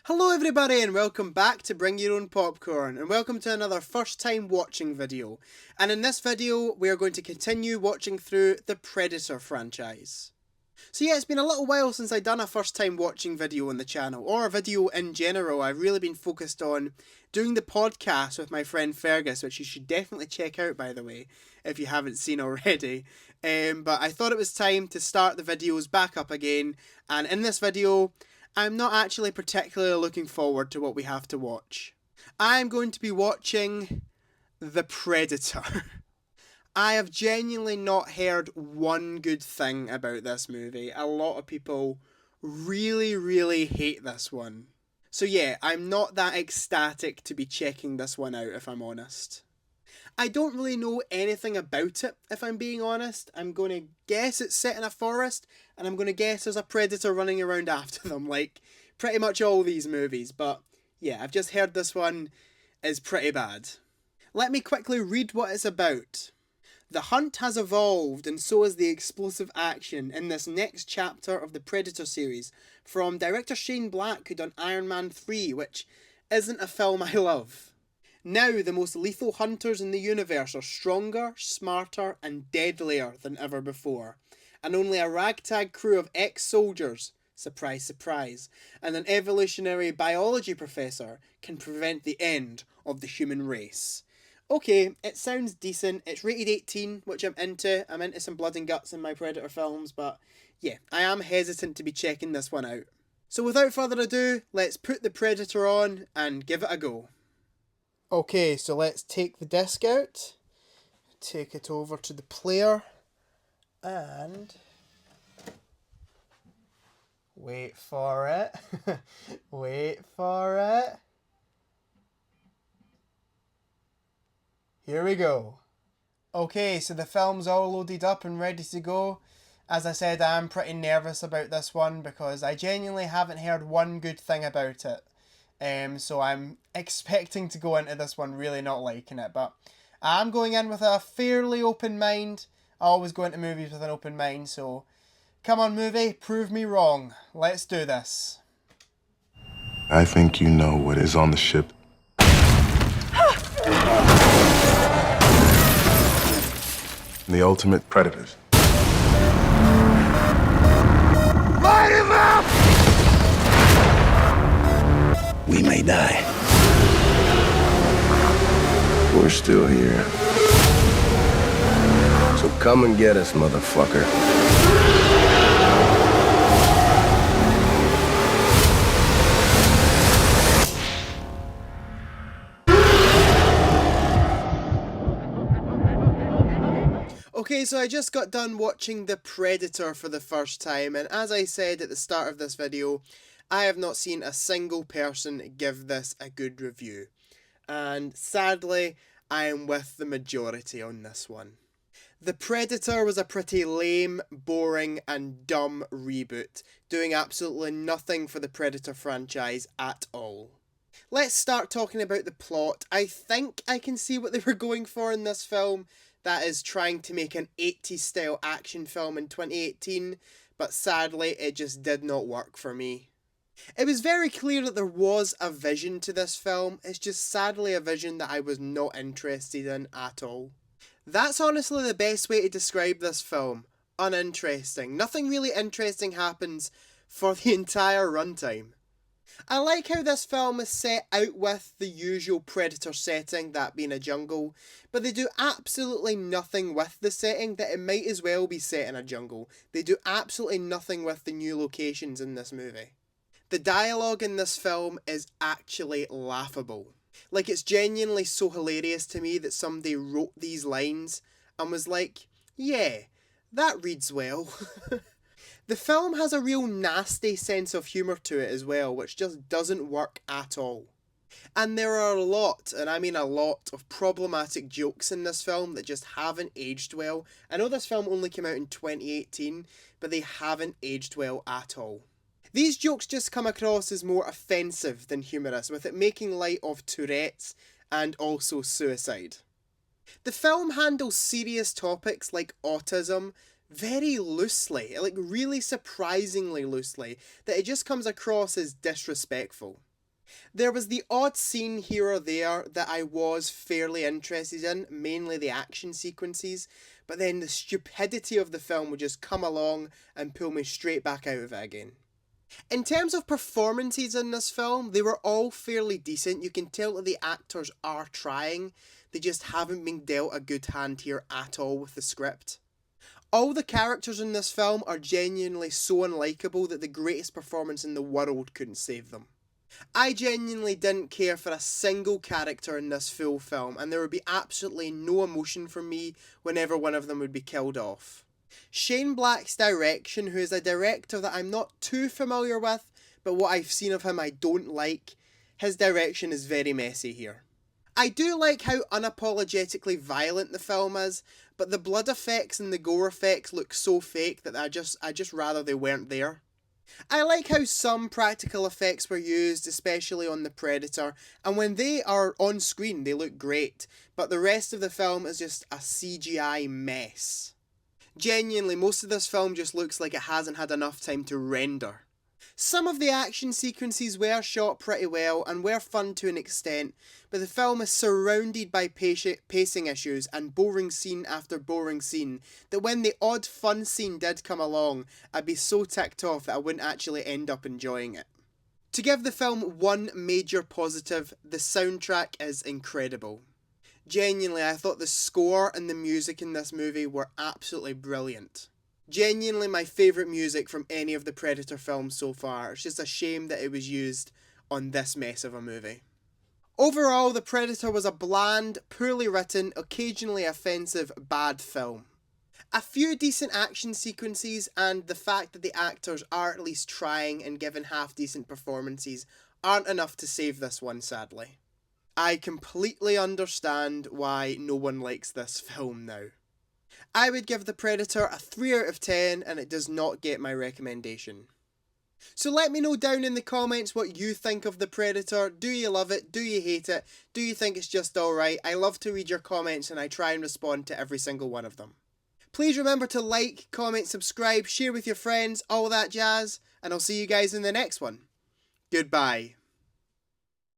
Hello everybody and welcome back to Bring Your Own Popcorn, and welcome to another first time watching video. And in this video we are going to continue watching through the Predator franchise. So yeah, it's been a little while since I've done a first time watching video on the channel, or a video in general. I've really been focused on doing the podcast with my friend Fergus, which you should definitely check out by the way, if you haven't seen already. But I thought it was time to start the videos back up again, and in this video I'm not actually particularly looking forward to what we have to watch. I'm going to be watching The Predator. I have genuinely not heard one good thing about this movie. A lot of people really hate this one. So yeah, I'm not that ecstatic to be checking this one out if I'm honest. I don't really know anything about it, if I'm being honest. I'm going to guess it's set in a forest, and I'm going to guess there's a predator running around after them, like pretty much all these movies. But yeah, I've just heard this one is pretty bad. Let me quickly read what it's about. The hunt has evolved, and so has the explosive action in this next chapter of the Predator series, from director Shane Black, who done Iron Man 3, which isn't a film I love. Now the most lethal hunters in the universe are stronger, smarter, and deadlier than ever before. And only a ragtag crew of ex-soldiers, surprise surprise, and an evolutionary biology professor can prevent the end of the human race. Okay, it sounds decent. It's rated 18, which I'm into. I'm into some blood and guts in my Predator films, but yeah, I am hesitant to be checking this one out. So without further ado, let's put the Predator on and give it a go. Okay, so let's take the disc out, take it over to the player, and wait for it, wait for it. Here we go. Okay, so the film's all loaded up and ready to go. As I said, I'm pretty nervous about this one because I genuinely haven't heard one good thing about it. So I'm expecting to go into this one really not liking it, but I'm going in with a fairly open mind. I always go into movies with an open mind, so come on movie, prove me wrong. Let's do this. I think you know what is on the ship. The ultimate predators. Light him up! We may die. We're still here. So come and get us, motherfucker. Okay, so I just got done watching The Predator for the first time, and as I said at the start of this video, I have not seen a single person give this a good review. And sadly, I am with the majority on this one. The Predator was a pretty lame, boring, and dumb reboot, doing absolutely nothing for the Predator franchise at all. Let's start talking about the plot. I think I can see what they were going for in this film. That is trying to make an 80s style action film in 2018, but sadly it just did not work for me. It was very clear that there was a vision to this film, it's just sadly a vision that I was not interested in at all. That's honestly the best way to describe this film. Uninteresting. Nothing really interesting happens for the entire runtime. I like how this film is set out with the usual Predator setting, that being a jungle, but they do absolutely nothing with the setting that it might as well be set in a jungle. They do absolutely nothing with the new locations in this movie. The dialogue in this film is actually laughable. Like, it's genuinely so hilarious to me that somebody wrote these lines and was like, yeah, that reads well. The film has a real nasty sense of humour to it as well, which just doesn't work at all. And there are a lot, and I mean a lot, of problematic jokes in this film that just haven't aged well. I know this film only came out in 2018, but they haven't aged well at all. These jokes just come across as more offensive than humorous, with it making light of Tourette's and also suicide. The film handles serious topics like autism very loosely, like really surprisingly loosely, that it just comes across as disrespectful. There was the odd scene here or there that I was fairly interested in, mainly the action sequences, but then the stupidity of the film would just come along and pull me straight back out of it again. In terms of performances in this film, they were all fairly decent. You can tell that the actors are trying, they just haven't been dealt a good hand here at all with the script. All the characters in this film are genuinely so unlikable that the greatest performance in the world couldn't save them. I genuinely didn't care for a single character in this full film, and there would be absolutely no emotion from me whenever one of them would be killed off. Shane Black's direction, who is a director that I'm not too familiar with, but what I've seen of him I don't like, his direction is very messy here. I do like how unapologetically violent the film is, but the blood effects and the gore effects look so fake that I just rather they weren't there. I like how some practical effects were used, especially on the Predator, and when they are on screen they look great, but the rest of the film is just a CGI mess. Genuinely, most of this film just looks like it hasn't had enough time to render. Some of the action sequences were shot pretty well and were fun to an extent, but the film is surrounded by pacing issues and boring scene after boring scene that when the odd fun scene did come along, I'd be so ticked off that I wouldn't actually end up enjoying it. To give the film one major positive, the soundtrack is incredible. Genuinely, I thought the score and the music in this movie were absolutely brilliant. Genuinely my favourite music from any of the Predator films so far. It's just a shame that it was used on this mess of a movie. Overall, The Predator was a bland, poorly written, occasionally offensive, bad film. A few decent action sequences and the fact that the actors are at least trying and giving half decent performances aren't enough to save this one, sadly. I completely understand why no one likes this film now. I would give The Predator a 3 out of 10 and it does not get my recommendation. So let me know down in the comments what you think of The Predator. Do you love it? Do you hate it? Do you think it's just alright? I love to read your comments and I try and respond to every single one of them. Please remember to like, comment, subscribe, share with your friends, all that jazz, and I'll see you guys in the next one. Goodbye.